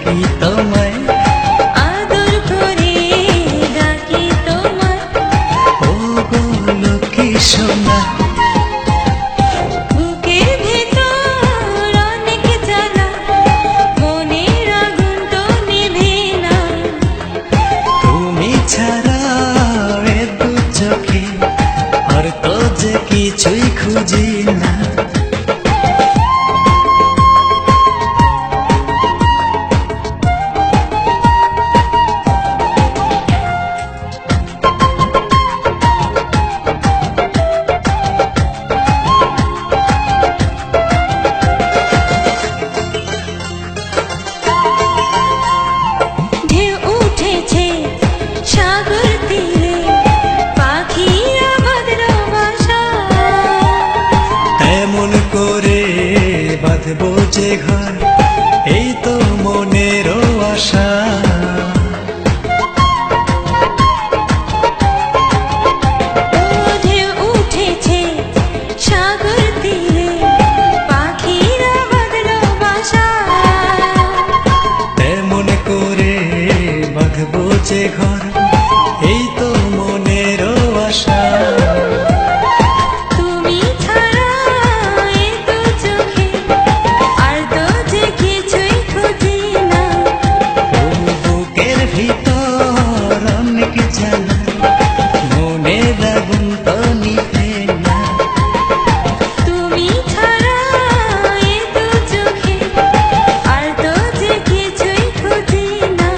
ডাকি তোমায়, আদর করে ডাকি তোমায়। ও গো লক্ষ্মী সোনা। বুকের ভেতর অনেক জ্বালা, মনের আগুন তো নিভে না। তুমি ছাড়া এ দু চোখে আর তো যে কিছুই খুঁজি না। ঢেউ উঠেছে সাগর তীরে, পাখিরা বাঁধলো বাসা। এমন করে বাঁধবো যে ঘর, এই তো মনেরও আশা। ঢেউ উঠেছে সাগর তীরে, পাখিরা বাঁধলো বাসা। এমন করে বাঁধবো যে ঘর, এই তো মনেরও আশা। তুমি ছাড়া এ দু চোখে আর তো যে কিছুই খুঁজি না। ও বুকের ভিতর অনেক জ্বালা, মনের আগুন তো নিভে না। তুমি ছাড়া এ দু চোখে আর তো যে কিছুই খুঁজি না।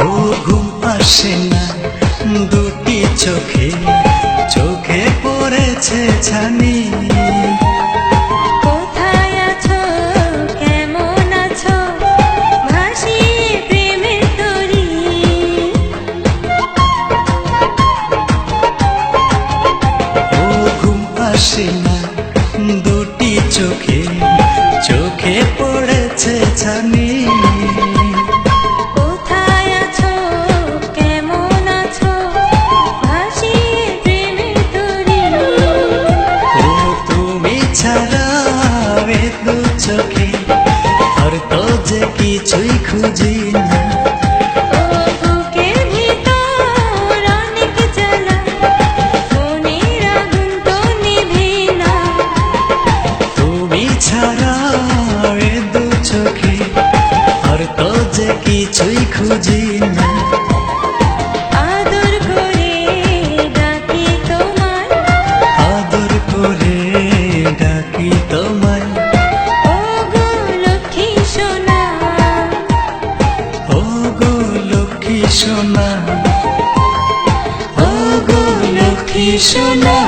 ও ঘুম আসে না দুটি চোখে, চোখে পড়েছে ছানি। কোথায় আছো, কেমন আছো, ভাসিয়ে প্রেমের তরী। ও ঘুম আসে না দুটি চোখে, চোখে পড়েছে ছানি। কোথায় আছো, কেমন আছো, ভাসিয়ে প্রেমের তরী। ও তুমি ছাড়া এ দু চোখে আর তো যে কিছুই খুঁজি না। ও বুকের ভিতর অনেক জ্বালা, মনের আগুন তো নিভে না। তুমি ছাড়া এ দু চোখে আর তো যে কিছুই খুঁজি না। আদর করে ডাকি তোমায়, আদর করে ডাকি তোমায়, ও গো লক্ষ্মী সোনা। ও গো লক্ষ্মী সোনা, ও গো লক্ষ্মী সোনা।